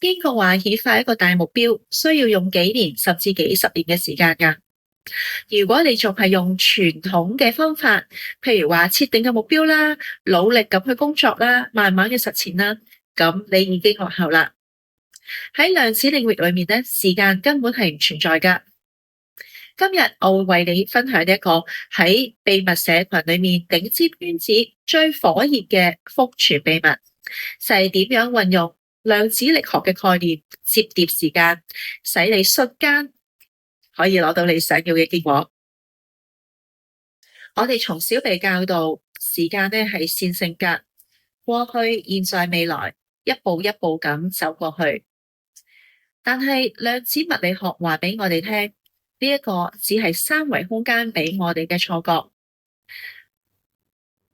英國話顯化一個大目標需要用幾年甚至幾十年嘅時間㗎。如果你仲係用傳統嘅方法，譬如話設定嘅目標啦，努力咁去工作啦，慢慢嘅實踐啦，咁你已經落後啦。喺量子領域裏面咧，時間根本係唔存在㗎。今日我會為你分享一個喺秘密社群裏面頂尖圈子最火熱嘅福傳秘密，就係點樣運用量子力學嘅概念摺疊時間，使你瞬間可以攞到你想要嘅結果。我哋從小被教導，時間咧係線性格，過去、現在、未來，一步一步咁走過去。但係量子物理學話俾我哋聽，呢一個只係三維空間俾我哋嘅錯覺。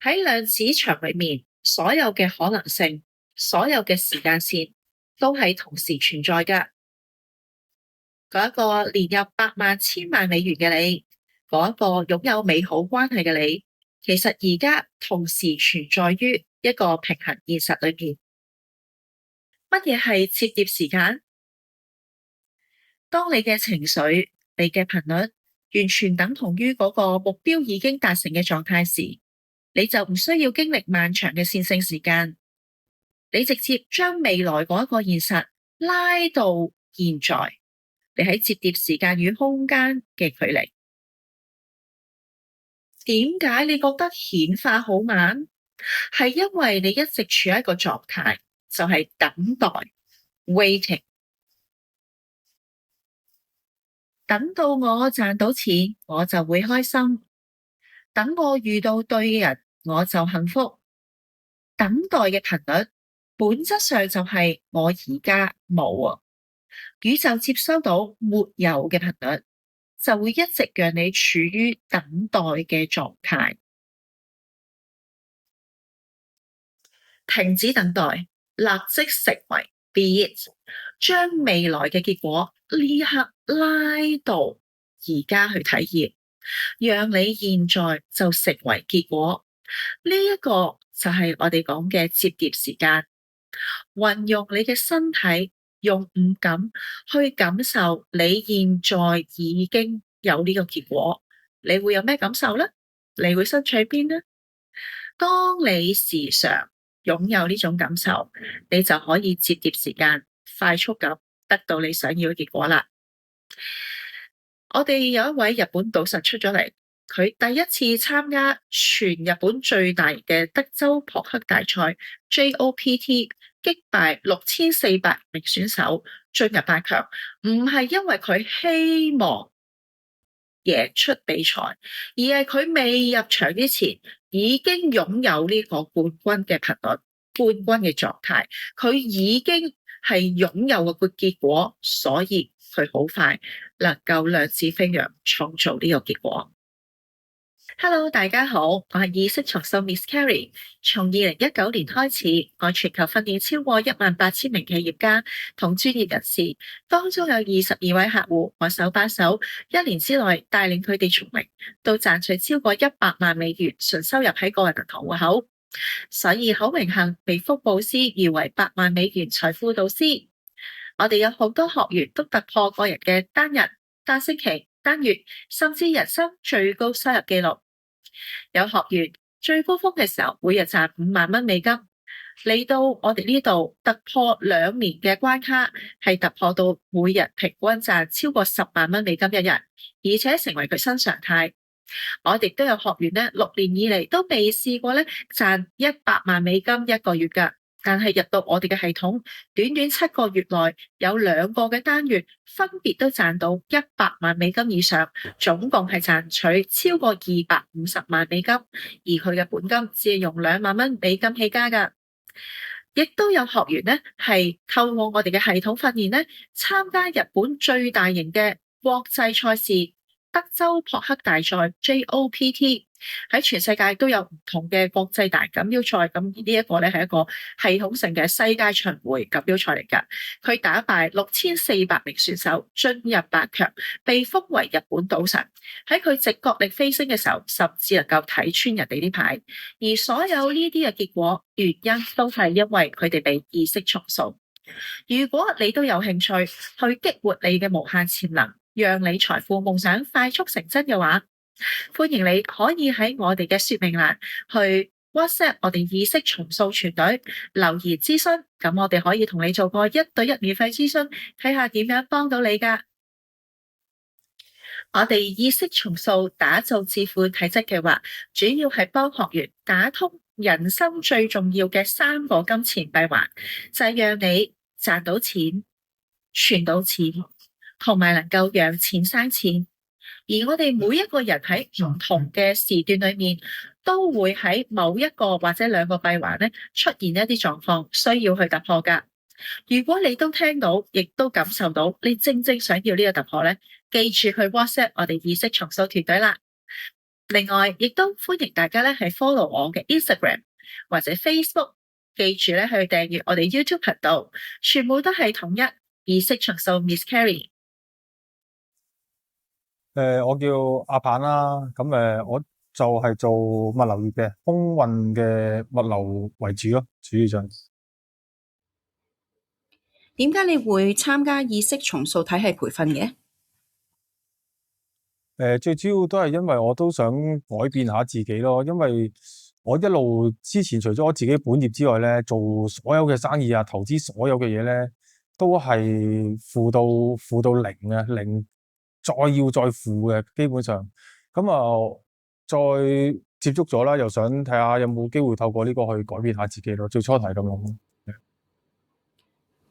喺量子場裏面，所有嘅可能性，所有嘅時間線都係同時存在㗎。嗰一個年入百萬、千萬美元嘅你，嗰一個擁有美好關係嘅你，其實而家同時存在於一個平衡現實裏面。乜嘢係摺疊時間？當你嘅情緒、你嘅頻率完全等同於嗰個目標已經達成嘅狀態時，你就唔需要經歷漫長嘅線性時間，你直接將未來嗰一個現實拉到現在，你喺摺疊時間與空間嘅距離。點解你覺得顯化好慢？係因為你一直處喺一個狀態，就係等待 （waiting）。等到我賺到錢，我就會開心；等我遇到對嘅人，我就幸福。等待嘅頻率本質上就係我而家冇啊。宇宙接收到沒有嘅頻率，就會一直讓你處於等待嘅狀態。停止等待，立即成為 be it， 將未來嘅結果呢刻拉到而家去體驗，讓你現在就成為結果。呢一個就係我哋講嘅摺疊時間，運用你嘅身體，用五感去感受你現在已經有呢個結果。你會有咩感受呢？你會身處邊呢？當你時常擁有呢種感受，你就可以摺疊時間，快速咁得到你想要嘅結果啦。我哋有一位日本賭神出咗嚟，佢第一次參加全日本最大嘅德州撲克大賽 JOPT， 擊敗6400名選手進入八強，唔係因為佢希望贏出比賽，而係佢未入場之前已經擁有呢個冠軍嘅頻率、冠軍嘅狀態，佢已經係擁有個結果，所以佢好快能夠量子飛揚，創造呢個結果。Hello， 大家好，我係意識重塑 Miss Carrie。從2019年開始，我全球訓練超過18000名企業家同專業人士，當中有22位客戶，我手把手1年之內帶領佢哋從零到賺取超過100萬美元純收入喺個人銀行戶口。所以好榮幸被福布斯譽為100萬美元財富導師。我哋有好多學員都突破個人嘅單日、單星期、單月，甚至人生最高收入紀錄。有學員最高峰嘅時候，每日賺5萬蚊美金，嚟到我哋呢度突破2年嘅關卡，係突破到每日平均賺超過10萬蚊美金一日，而且成為佢新常態。我哋都有學員咧，6年以嚟都未試過咧賺100萬美金一個月㗎。但係入到我哋嘅系統，短短7個月內有2個嘅單月分別都賺到100萬美金以上，總共係賺取超過250萬美金，而佢嘅本金只係用2萬蚊美金起家㗎。亦都有學員咧係透過我哋嘅系統訓練咧，參加日本最大型嘅國際賽事德州撲克大賽 JOPT， 喺全世界都有唔同嘅國際大錦標賽，咁呢一個咧係一個系統性嘅世界巡迴錦標賽嚟㗎。佢打敗6400名選手進入8強，被封為日本賭神。喺佢直覺力飛升嘅時候，甚至能夠睇穿人哋啲牌。而所有呢啲嘅結果原因都係因為佢哋被意識重塑。如果你都有興趣去激活你嘅無限潛能，讓你財富夢想快速成真嘅話，歡迎你可以喺我哋嘅說明欄去 WhatsApp 我哋意識重塑團隊留言諮詢，咁我哋可以同你做個1對1免費諮詢，睇下點樣幫到你㗎。我哋意識重塑打造致富體質計劃，主要係幫學員打通人生最重要嘅3個金錢閉環，就係讓你賺到錢、存到錢，同埋能夠讓錢生錢。而我哋每一個人喺唔同嘅時段裏面，都會喺某一個或者2個閉環咧出現一啲狀況，需要去突破㗎。如果你都聽到，亦都感受到你正想要呢個突破咧，記住去 WhatsApp 我哋意識重塑團隊啦。另外，亦都歡迎大家咧係 follow 我嘅 Instagram 或者 Facebook， 記住咧去訂閱我哋 YouTube 頻道，全部都係統一意識重塑 Miss Carrie。我叫阿棒啦，咁我就係做物流業嘅，空運嘅物流為主咯，主要上。點解你會參加意識重塑體系培訓嘅？最主要都係因為我都想改變下自己咯，因為我一路之前除咗我自己本業之外咧，做所有嘅生意啊、投資所有嘅嘢咧，都係負到零啊，零再要再負嘅，基本上咁啊，再接觸咗啦，又想睇下有冇機會透過呢個去改變下自己咯。最初係咁樣。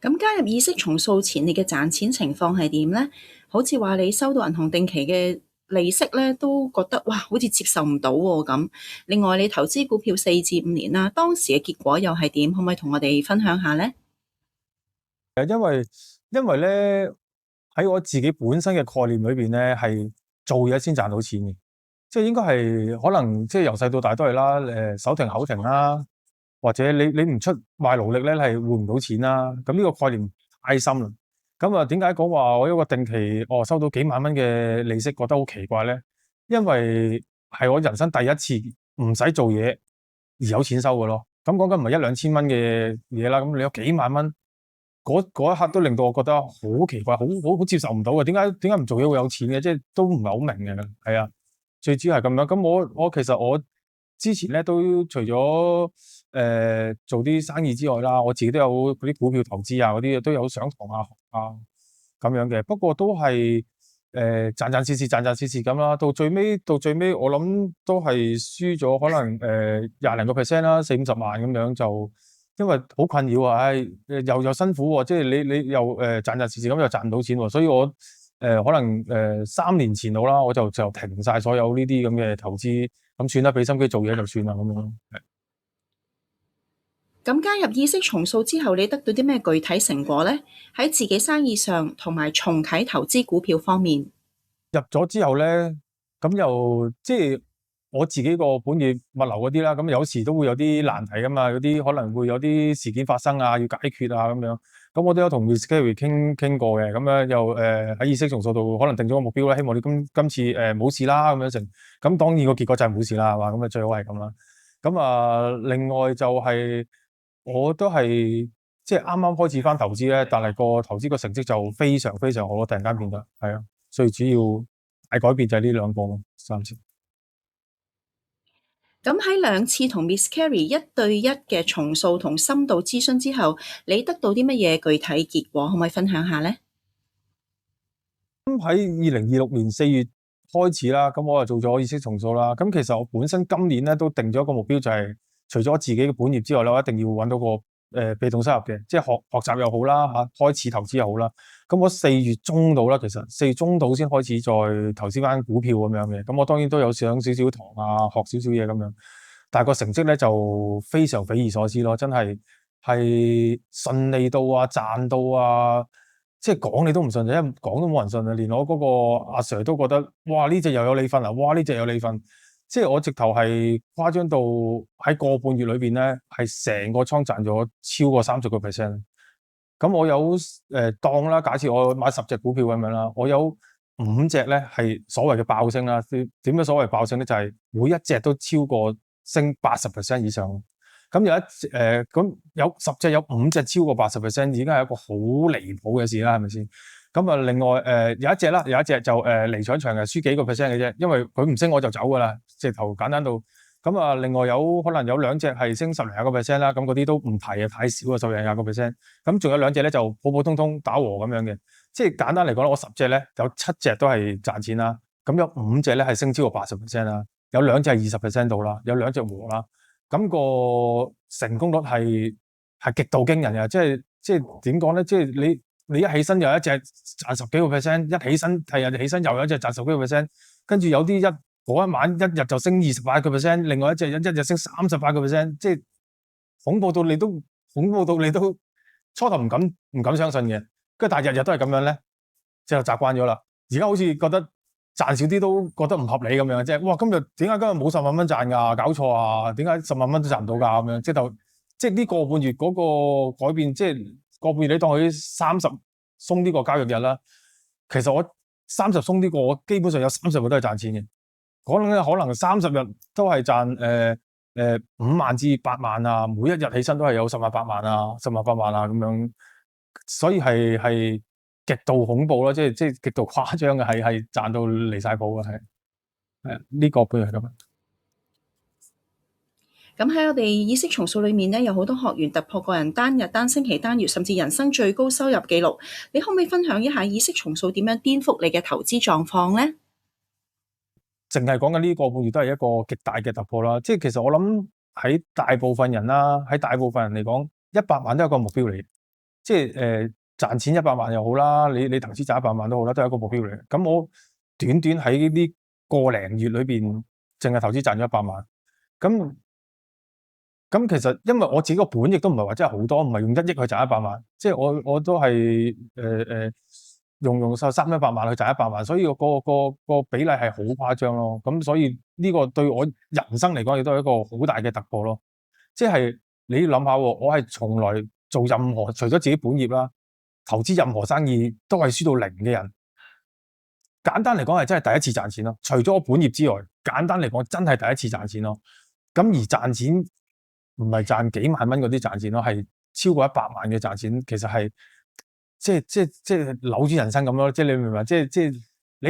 咁加入意識重塑前，你嘅賺錢情況係點呢？好似話你收到銀行定期嘅利息咧，都覺得哇，好似接受唔到喎咁。另外，你投資股票4至5年啦，當時嘅結果又係點？可唔可以同我哋分享下呢？因為咧喺我自己本身嘅概念裏邊咧，係做嘢先賺到錢嘅，即係應該係可能即係由細到大都係啦，手停口停啦。或者你唔出賣勞力咧，係換唔到錢啦。咁呢個概念太深啦。咁啊，點解講話我一個定期收到幾萬蚊嘅利息，覺得好奇怪咧？因為係我人生第一次唔使做嘢而有錢收嘅咯。咁講緊唔係1-2千蚊嘅嘢啦，咁你有幾萬蚊，嗰一刻都令到我覺得好奇怪，好接受唔到嘅。點解唔做嘢會有錢嘅？即係都唔係好明嘅。係啊，最主要係咁樣。咁我其實我之前咧都除咗做啲生意之外啦，我自己都有嗰啲股票投資啊，嗰啲都有上堂啊咁樣嘅。不過都係賺蝕蝕咁啦。到最尾我諗都係輸咗可能20零個%啦，40-50萬咁樣，就因為好困擾啊，又辛苦喎，即係你又賺蝕蝕咁又賺唔到錢喎，所以我可能3年前度啦，我就停晒所有呢啲咁嘅投資，咁算啦，俾心機做嘢就算啦咁樣。咁加入意識重塑之後，你得到啲咩具體成果呢？喺自己生意上同埋重啟投資股票方面，入咗之後咧，咁又即係我自己個本業物流嗰啲啦，咁有時都會有啲難題噶嘛，有啲可能會有啲事件發生啊，要解決啊咁樣。咁我都有同 Miss Carrie 傾過嘅，咁樣又喺意識重塑度可能定咗個目標啦，希望你今次冇事啦咁樣成。咁當然個結果就係冇事啦，係嘛？咁啊最好係咁啦。咁啊，另外就係我都係即係啱啱開始翻投資咧，但係個投資個成績就非常非常好咯，突然間變得係啊。最主要大改變就係呢2個3次。咁喺2次同 Miss Carrie 1對1嘅重塑同深度諮詢之後，你得到啲乜嘢具體結果？可唔可以分享下呢？咁喺2026年4月開始啦，咁我就做咗意識重塑啦。咁其實我本身今年咧都定咗一個目標，就係除咗自己嘅本業之外咧，我一定要揾到個被動收入嘅，即係學習又好啦嚇，開始投資又好啦。咁我4月中到啦，其實4月中到先開始再投資翻股票咁樣嘅。咁我當然都有上少少堂啊，學少少嘢咁樣，但係個成績咧就非常匪夷所思咯，真係順利到啊，賺到啊！即係講你都唔信，因為講都冇人信啊！連我嗰個阿 Sir 都覺得，哇！呢隻又有你份啊！哇！呢隻有你份，即係我直頭係誇張到喺個半月裏邊咧，係成個倉賺咗超過30%。咁我有當啦，假設我買10隻股票咁樣啦，我有5隻咧係所謂嘅爆升啦。點樣所謂爆升咧？就係每一隻都超過升80% 以上。咁有咁有10隻有5隻超過80%，已經係一個好離譜嘅事啦，係咪先？咁啊，另外有一隻就離場嘅，輸幾個 percent 嘅啫，因為佢唔升我就走噶啦，直頭簡單到。咁啊，另外可能有2隻係升10零廿個 percent 啦，咁嗰啲都唔提啊，太少啊，10零廿個 percent。咁仲有2隻咧就普普通通打和咁樣嘅，即係簡單嚟講，我10隻咧有7隻都係賺錢啦，咁有5隻咧係升超過80% 啦，有2隻係20% 到啦，有2隻和啦，咁個成功率係極度驚人嘅，即係點講咧？即係你一起身有一隻賺10幾個 percent， 一起身第日起身又有一隻賺10幾個 percent， 跟住有啲嗰一晚一日就升28個 percent， 另外一隻日升38個 percent， 即係恐怖到你都初頭唔敢相信嘅，跟住但係日日都係咁樣咧，就習慣咗啦。而家好似覺得賺少啲都覺得唔合理咁樣，即係哇！點解今日冇10萬蚊賺㗎？搞錯啊！點解10萬蚊都賺唔到㗎？咁樣即係呢個半月嗰個改變，即係個半月你當佢30鬆啲個交易日啦。其實我30鬆啲個，我基本上有30日都係賺錢嘅。可能30日都係賺5萬至8萬啊，每一日起身都係有10萬8萬啊，10萬8萬啊咁樣，所以係極度恐怖咯，即係極度誇張嘅，係賺到離晒譜嘅，係呢個半係咁樣。咁喺我哋意識重塑裏面咧，有好多學員突破個人單日、單星期、單月，甚至人生最高收入紀錄。你可唔可以分享一下意識重塑點樣顛覆你嘅投資狀況咧？淨係講緊呢個半月都係一個極大嘅突破啦。即係其實我諗喺大部分人嚟講，100萬都係一個目標嚟。即係賺錢100萬又好啦，你投資賺100萬都好啦，都係一個目標嚟。咁我短喺呢個零月裏邊，淨係投資賺咗100萬。咁其實因為我自己個本亦都唔係話真係好多，唔係用1億去賺100萬，即係我都係用晒300-100萬去賺100萬，所以個比例係好誇張咯。咁所以呢個對我人生嚟講亦都係一個好大嘅突破咯。即係你要諗下，我係從來做任何除咗自己本業啦，投資任何生意都係輸到0嘅人。簡單嚟講係真係第一次賺錢咯。除咗我本業之外，簡單嚟講真係第一次賺錢咯。咁而賺錢唔係賺幾萬蚊嗰啲賺錢咯，係超過100萬嘅賺錢，其實係即係扭轉人生咁咯。即係你明唔明？即係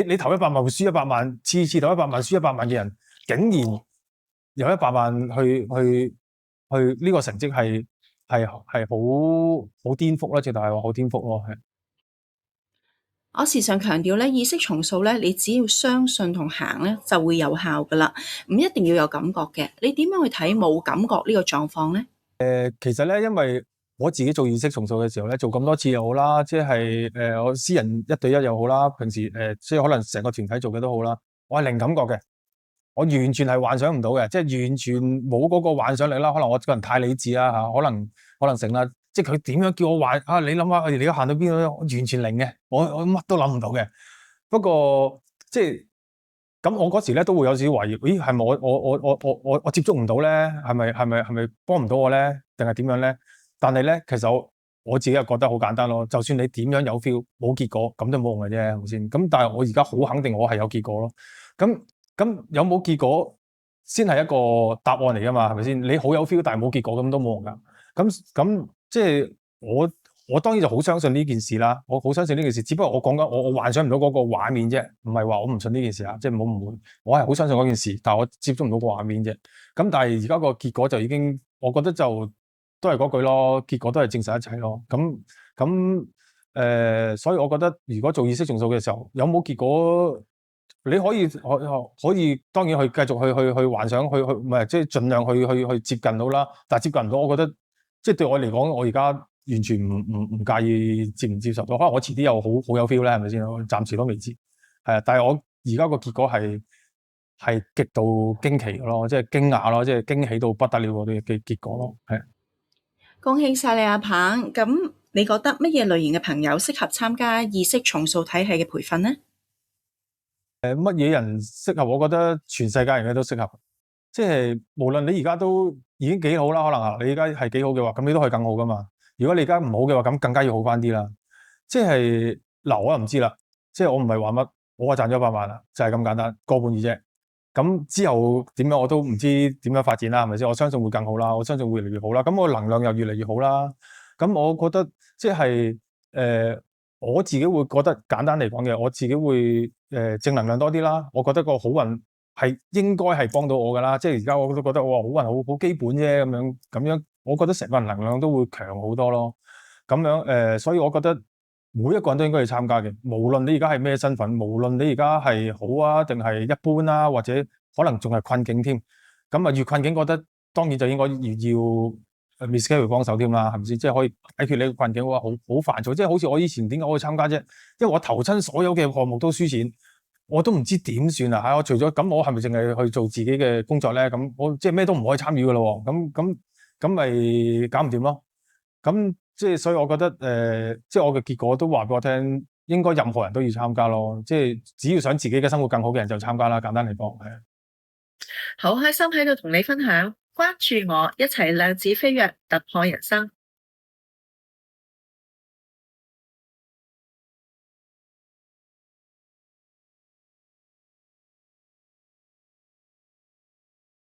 你投100萬會輸100萬，次投100萬輸100萬嘅人，竟然有100萬去呢個成績係好顛覆啦，直頭係話好顛覆咯，係。我時常強調咧，意識重塑咧，你只要相信同行咧，就會有效噶啦，唔一定要有感覺嘅。你點樣去睇冇感覺呢個狀況咧？其實咧，因為我自己做意識重塑嘅時候咧，做咁多次又好啦，即係我私人1對1又好啦，平時即係可能成個團體做嘅都好啦，我係零感覺嘅，我完全係幻想唔到嘅，即係完全冇嗰個幻想力啦。可能我個人太理智啦嚇，可能成啦。即係佢點樣叫我玩啊？你諗下，你而家行到邊度？完全零嘅，我乜都諗唔到嘅。不過即係咁，我嗰時咧都會有少少懷疑，咦係咪我接觸唔到咧？係咪幫唔到我咧？定係點樣咧？但係咧，其實我自己又覺得好簡單咯。就算你點樣有 feel 冇結果，咁都冇用嘅啫，係咪先？咁但係我而家好肯定我係有結果咯。咁有冇結果先係一個答案嚟㗎嘛？係咪先？你好有 feel，但係冇結果咁都冇用㗎。咁即係我當然就好相信呢件事啦，我好相信呢件事，只不過我講緊我幻想唔到嗰個畫面啫，唔係話我唔信呢件事啊，即係唔好誤會，我係好相信嗰件事，但係我接觸唔到個畫面啫。咁但係而家個結果就已經，我覺得就都係嗰句咯，結果都係證實一切咯。所以我覺得如果做意識重塑嘅時候，有冇結果，你可以當然去繼續去幻想，去唔係即係盡量去接近到啦。但係接近唔到，我覺得即係對我嚟講，我而家完全唔介意接唔接受到。可能我遲啲又好有 feel 咧，係咪先？我暫時都未知，係啊。但係我而家個結果係極度驚奇嘅咯，即係驚訝咯，即係驚喜到不得了嗰啲嘅結果咯，係。恭喜晒你阿鵬！咁你覺得乜嘢類型嘅朋友適合參加意識重塑體系嘅培訓呢？乜嘢人適合？我覺得全世界人嘅都適合。即係無論你而家都已經幾好啦，可能啊，你而家係幾好嘅話，咁你都可以更好噶嘛。如果你而家唔好嘅話，咁更加要好翻啲啦。即係嗱，我又唔知啦。即係我唔係話乜，我話賺咗100萬啦，就係咁簡單，個半月啫。咁之後點樣我都唔知點樣發展啦，係咪先？我相信會更好啦，我相信會越嚟越好啦。咁我能量又越嚟越好啦。咁我覺得即係我自己會覺得簡單嚟講嘅，我自己會正能量多啲啦。我覺得個好運係應該係幫到我㗎啦。即係而家我都覺得哇，好運好基本啫咁樣，我覺得成個人能量都會強好多咯。咁樣所以我覺得每一個人都應該去參加嘅，無論你而家係咩身份，無論你而家係好啊定係一般啦，或者可能仲係困境添。咁啊越困境，覺得當然就應該要Miss Carrie 幫手添啦，係咪先？即係可以解決你個困境嘅話，好煩躁。即係好似我以前點解我去參加啫？因為我投親所有嘅項目都輸錢，我都唔知點算啊！我除咗咁，我係咪淨係去做自己嘅工作咧？咁我即係咩都唔可以參與㗎咯喎。咁咪搞唔掂咯。咁即係所以我覺得即係我嘅結果都話俾我聽，應該任何人都要參加咯。即係只要想自己嘅生活更好嘅人就參加啦。簡單嚟講係。好開心喺度同你分享，關注我，一齊量子飛躍，突破人生。